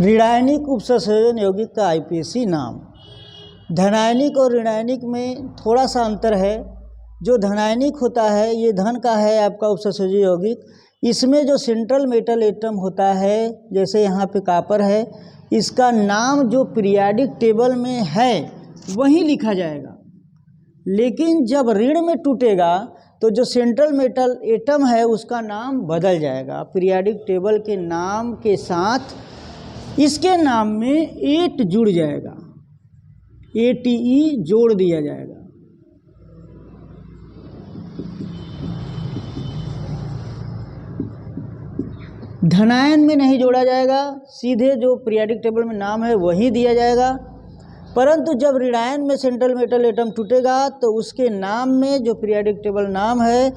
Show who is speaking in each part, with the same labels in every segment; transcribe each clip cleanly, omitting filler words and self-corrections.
Speaker 1: ऋणायनिक उपसंयोजन यौगिक का आईपीएसी नाम। धनायनिक और ऋणायनिक में थोड़ा सा अंतर है। जो धनायनिक होता है ये धन का है आपका उपसंयोजन यौगिक। इसमें जो सेंट्रल मेटल एटम होता है, जैसे यहाँ पे कॉपर है, इसका नाम जो पीरियाडिक टेबल में है वही लिखा जाएगा। लेकिन जब ऋण में टूटेगा तो जो सेंट्रल मेटल एटम है उसका नाम बदल जाएगा। पीरियाडिक टेबल के नाम के साथ इसके नाम में 8 जुड़ जाएगा, ATE जोड़ दिया जाएगा। धनायन में नहीं जोड़ा जाएगा, सीधे जो पीरियाडिक टेबल में नाम है वही दिया जाएगा। परंतु जब ऋणायन में सेंट्रल मेटल एटम टूटेगा तो उसके नाम में जो पीरियाडिक टेबल नाम है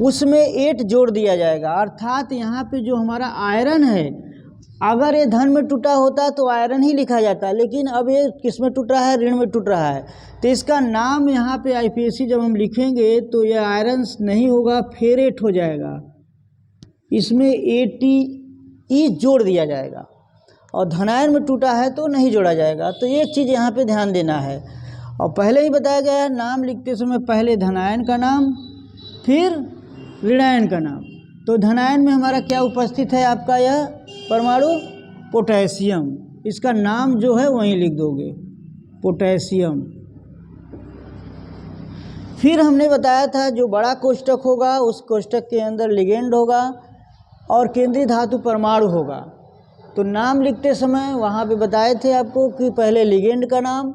Speaker 1: उसमें 8 जोड़ दिया जाएगा। अर्थात यहाँ पे जो हमारा आयरन है, अगर ये धन में टूटा होता तो आयरन ही लिखा जाता, लेकिन अब ये किस में टूट रहा है? ऋण में टूट रहा है। तो इसका नाम यहाँ पे आईपीएसी जब हम लिखेंगे तो ये आयरन नहीं होगा, फेरेट हो जाएगा। इसमें ATE जोड़ दिया जाएगा। और धनायन में टूटा है तो नहीं जोड़ा जाएगा। तो एक चीज़ यहाँ पे ध्यान देना है। और पहले ही बताया गया है, नाम लिखते समय पहले धनायन का नाम फिर ऋणायन का नाम। तो धनायन में हमारा क्या उपस्थित है? आपका यह परमाणु पोटेशियम। इसका नाम जो है वहीं लिख दोगे, पोटेशियम। फिर हमने बताया था जो बड़ा कोष्टक होगा उस कोष्टक के अंदर लिगेंड होगा और केंद्रीय धातु परमाणु होगा। तो नाम लिखते समय वहाँ पे बताए थे आपको कि पहले लिगेंड का नाम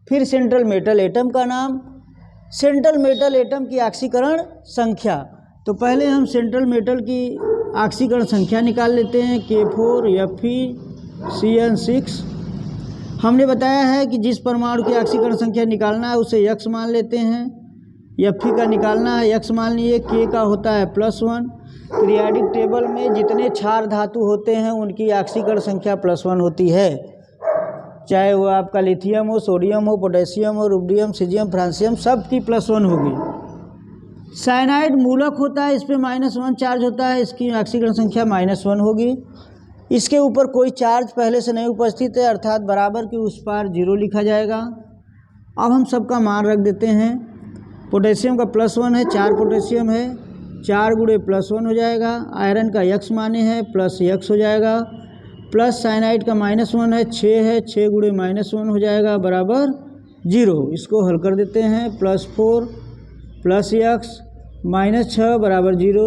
Speaker 1: फिर सेंट्रल मेटल एटम का नाम, सेंट्रल मेटल एटम की ऑक्सीकरण संख्या। तो पहले हम सेंट्रल मेटल की ऑक्सीकरण संख्या निकाल लेते हैं, K4 FeCN6। हमने बताया है कि जिस परमाणु की ऑक्सीकरण संख्या निकालना है उसे X मान लेते हैं। Fe का निकालना है, X मान लिए। K का होता है +1। पीरियाडिक टेबल में जितने क्षार धातु होते हैं उनकी ऑक्सीकरण संख्या +1 होती है, चाहे वो आपका लिथियम हो, सोडियम हो, पोटेशियम हो, रुबिडियम, सीजियम, फ्रांसियम, सब की +1 होगी। साइनाइड मूलक होता है, इस पर -1 चार्ज होता है, इसकी ऑक्सीकरण संख्या -1 होगी। इसके ऊपर कोई चार्ज पहले से नहीं उपस्थित है, अर्थात बराबर के उस पार 0 लिखा जाएगा। अब हम सबका मान रख देते हैं। पोटेशियम का +1 है, 4 पोटेशियम है, 4 गुणे +1 हो जाएगा। आयरन का X माने है, +X हो जाएगा। प्लस साइनाइड का -1 है, 6 है, 6 गुणे -1 हो जाएगा बराबर 0। इसको हल कर देते हैं। +4 +X -6 बराबर 0।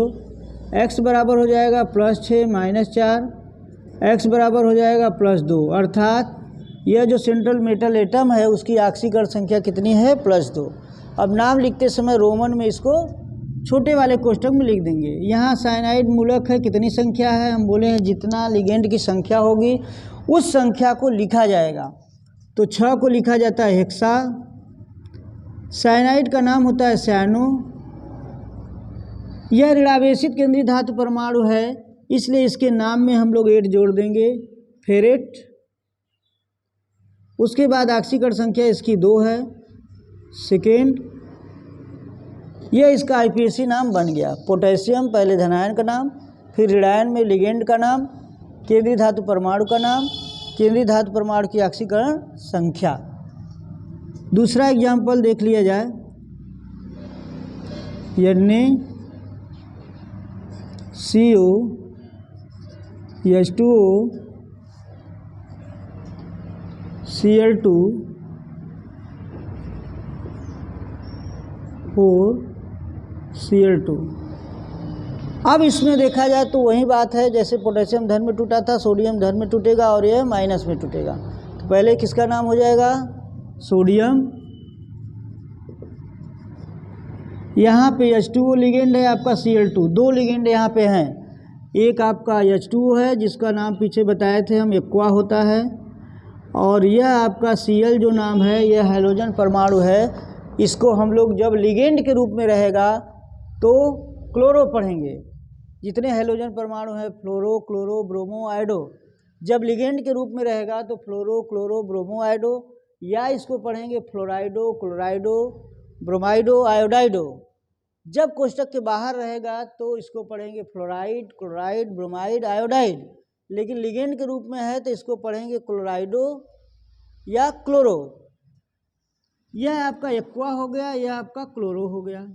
Speaker 1: X बराबर हो जाएगा +6 -4, X बराबर हो जाएगा +2। अर्थात यह जो सेंट्रल मेटल एटम है उसकी ऑक्सीकरण संख्या कितनी है? +2। अब नाम लिखते समय रोमन में इसको छोटे वाले कोष्ठक में लिख देंगे। यहाँ साइनाइड मूलक है, कितनी संख्या है? हम बोले हैं जितना लिगेंड की संख्या होगी उस संख्या को लिखा जाएगा। तो 6 को लिखा जाता है हेक्सा। साइनाइड का नाम होता है साइनो। यह ऋणावेशित केंद्रीय धातु परमाणु है, इसलिए इसके नाम में हम लोग 8 जोड़ देंगे, फेरेट। उसके बाद ऑक्सीकरण संख्या इसकी 2 है, सेकेंड। यह इसका आईपीएसी नाम बन गया। पोटेशियम पहले धनायन का नाम, फिर ऋणायन में लिगेंड का नाम, केंद्रीय धातु परमाणु का नाम, केंद्रीय धातु परमाणु की ऑक्सीकरण संख्या। दूसरा एग्जाम्पल देख लिया जाए। NaCO H2O Cl2 4 Cl2। अब इसमें देखा जाए तो वही बात है, जैसे पोटेशियम धन में टूटा था, सोडियम धन में टूटेगा और यह माइनस में टूटेगा। तो पहले किसका नाम हो जाएगा? सोडियम। यहाँ पे H2O लिगेंड है आपका, Cl2। 2 लिगेंड यहाँ पे हैं। एक आपका H2O है जिसका नाम पीछे बताए थे हम, एक्वा होता है। और यह आपका Cl जो नाम है यह हैलोजन परमाणु है। इसको हम लोग जब लिगेंड के रूप में रहेगा तो क्लोरो पढ़ेंगे। जितने हैलोजन परमाणु हैं, फ्लोरो, क्लोरो, ब्रोमो, आयोडो। जब लिगेंड के रूप में रहेगा तो फ्लोरो, क्लोरो, ब्रोमो, आयोडो, या इसको पढ़ेंगे फ्लोराइडो, क्लोराइडो, ब्रोमाइडो, आयोडाइडो। जब कोष्टक के बाहर रहेगा तो इसको पढ़ेंगे फ्लोराइड, क्लोराइड, ब्रोमाइड, आयोडाइड। लेकिन लिगेंड के रूप में है तो इसको पढ़ेंगे क्लोराइडो या क्लोरो। यह आपका एक्वा हो गया, यह आपका क्लोरो हो गया।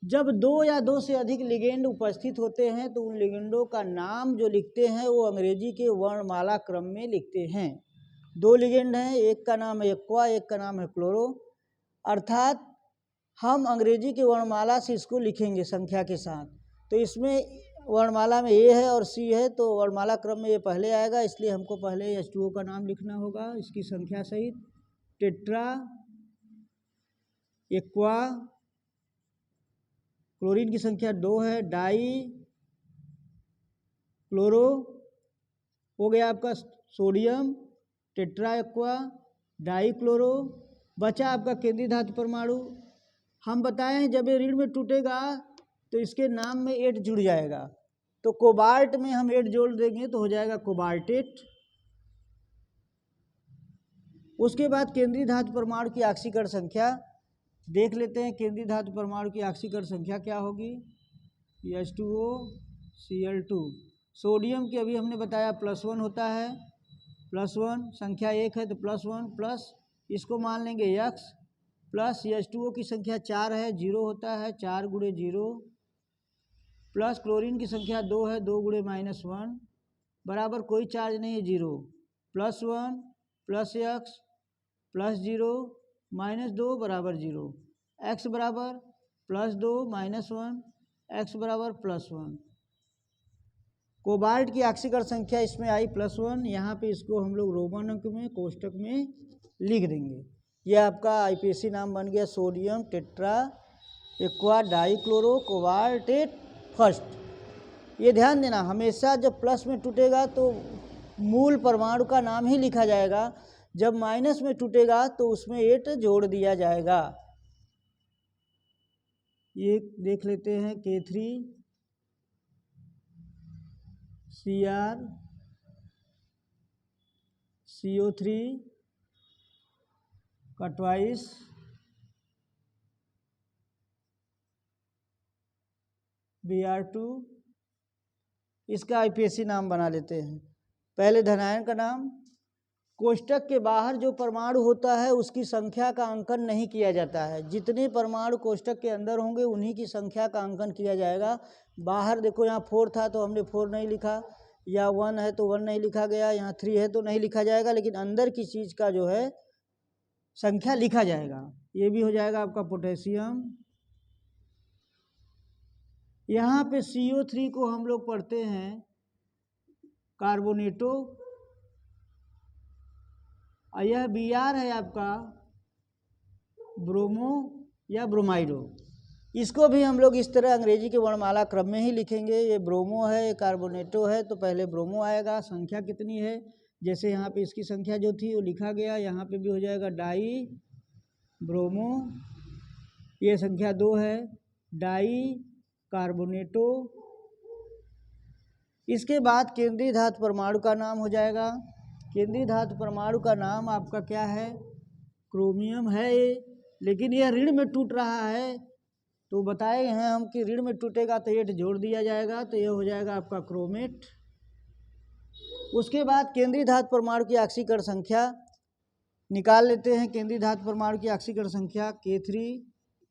Speaker 1: जब दो या दो से अधिक लिगेंड उपस्थित होते हैं तो उन लिगेंडों का नाम जो लिखते हैं वो अंग्रेजी के वर्णमाला क्रम में लिखते हैं। दो लिगेंड हैं, एक का नाम है एक्वा, एक का नाम है क्लोरो, अर्थात हम अंग्रेजी के वर्णमाला से इसको लिखेंगे संख्या के साथ। तो इसमें वर्णमाला में ए है और सी है, तो वर्णमाला क्रम में ये पहले आएगा, इसलिए हमको पहले H2O का नाम लिखना होगा इसकी संख्या सहित। टेट्रा एक्वा, क्लोरीन की संख्या 2 है, डाई क्लोरो हो गया आपका sodium, tetra aqua, die chloro. बचा आपका केंद्रीय धातु परमाणु। हम बताए हैं जब ये ऋण में टूटेगा तो इसके नाम में 8 जुड़ जाएगा, तो कोबाल्ट में हम 8 जोड़ देंगे तो हो जाएगा कोबाल्टेट। उसके बाद केंद्रीय धातु परमाणु की ऑक्सीकरण संख्या देख लेते हैं। केंद्रीय धातु परमाणु की ऑक्सीकरण संख्या क्या होगी? H2O Cl2। सोडियम की अभी हमने बताया +1 होता है, +1 संख्या 1 है तो +1 प्लस इसको मान लेंगे X प्लस H2O की संख्या 4 है, 0 होता है, 4 गुणे 0 प्लस क्लोरीन की संख्या 2 है, 2 गुणे -1 बराबर कोई चार्ज नहीं है 0, +1 प्लस X प्लस 0 -2 बराबर 0, X बराबर +2 -1, X बराबर +1। कोबाल्ट की ऑक्सीकरण संख्या इसमें आई +1, यहाँ पे इसको हम लोग रोमन अंक में कोष्टक में लिख देंगे। यह आपका IPAC नाम बन गया sodium tetra aqua die chloro cobaltate first. ये ध्यान देना, हमेशा जब प्लस में टूटेगा तो मूल परमाणु का नाम ही लिखा जाएगा, जब माइनस में टूटेगा तो उसमें 8 जोड़ दिया जाएगा। ये देख लेते हैं K3 Cr CO3 का ट्वाइस Br2, इसका IPAC नाम बना लेते हैं। पहले धनायन का नाम। कोष्टक के बाहर जो परमाणु होता है उसकी संख्या का अंकन नहीं किया जाता है, जितने परमाणु कोष्टक के अंदर होंगे उन्हीं की संख्या का अंकन किया जाएगा। बाहर देखो यहाँ 4 था तो हमने 4 नहीं लिखा, या 1 है तो 1 नहीं लिखा गया, यहाँ 3 है तो नहीं लिखा जाएगा, लेकिन अंदर की चीज़ का जो है संख्या लिखा जाएगा। ये भी हो जाएगा आपका पोटेशियम। यहाँ पे CO3 को हम लोग पढ़ते हैं कार्बोनेटो, और यह Br है आपका ब्रोमो या ब्रोमाइडो। इसको भी हम लोग इस तरह अंग्रेजी के वर्णमाला क्रम में ही लिखेंगे। ये ब्रोमो है, ये कार्बोनेटो है, तो पहले ब्रोमो आएगा। संख्या कितनी है? जैसे यहाँ पे इसकी संख्या जो थी वो लिखा गया, यहाँ पे भी हो जाएगा डाई ब्रोमो, ये संख्या 2 है, डाई कार्बोनेटो। इसके बाद केंद्रीय धातु परमाणु का नाम हो जाएगा। केंद्रीय धातु परमाणु का नाम आपका क्या है? क्रोमियम है ये, लेकिन यह ऋण में टूट रहा है तो बताए हैं हम कि ऋण में टूटेगा तो 8 जोड़ दिया जाएगा, तो यह हो जाएगा आपका क्रोमेट। उसके बाद केंद्रीय धातु परमाणु की ऑक्सीकरण संख्या निकाल लेते हैं। केंद्रीय धातु परमाणु की ऑक्सीकरण संख्या K3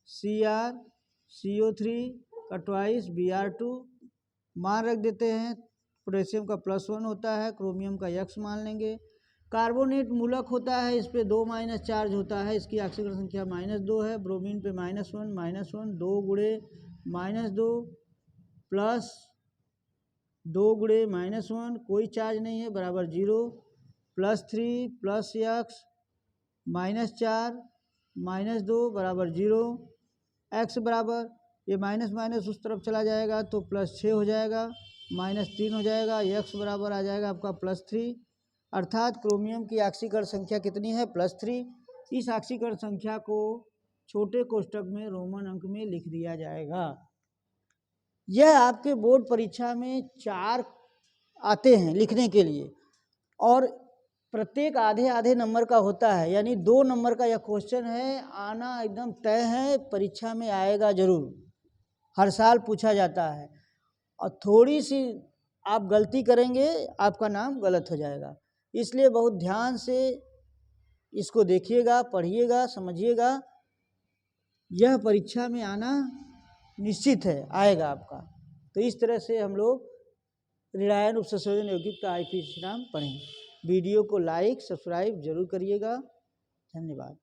Speaker 1: Cr CO3 का ट्वाइस Br2, मान रख देते हैं। पोटेशियम का +1 होता है, क्रोमियम का X मान लेंगे। कार्बोनेट मूलक होता है, इस पे 2 माइनस चार्ज होता है, इसकी ऑक्सीकरण संख्या -2 है। ब्रोमीन पे -1 2 गुणे -2 प्लस 2 गुणे -1 कोई चार्ज नहीं है बराबर 0, +3 प्लस X -4 -2 बराबर 0, X बराबर ये माइनस उस तरफ चला जाएगा तो +6 हो जाएगा, -3 हो जाएगा, X बराबर आ जाएगा आपका +3। अर्थात क्रोमियम की ऑक्सीकरण संख्या कितनी है? +3। इस ऑक्सीकरण संख्या को छोटे कोष्टक में रोमन अंक में लिख दिया जाएगा। यह आपके बोर्ड परीक्षा में 4 आते हैं लिखने के लिए, और प्रत्येक आधे आधे नंबर का होता है, यानी 2 नंबर का यह क्वेश्चन है, आना एकदम तय है, परीक्षा में आएगा जरूर, हर साल पूछा जाता है। और थोड़ी सी आप गलती करेंगे आपका नाम गलत हो जाएगा। इसलिए बहुत ध्यान से इसको देखिएगा, पढ़िएगा, समझिएगा। यह परीक्षा में आना निश्चित है, आएगा आपका। तो इस तरह से हम लोग ऋणायन उपसंयोजन यौगिक का आईपीसी नाम पढ़ेंगे। वीडियो को लाइक सब्सक्राइब जरूर करिएगा। धन्यवाद।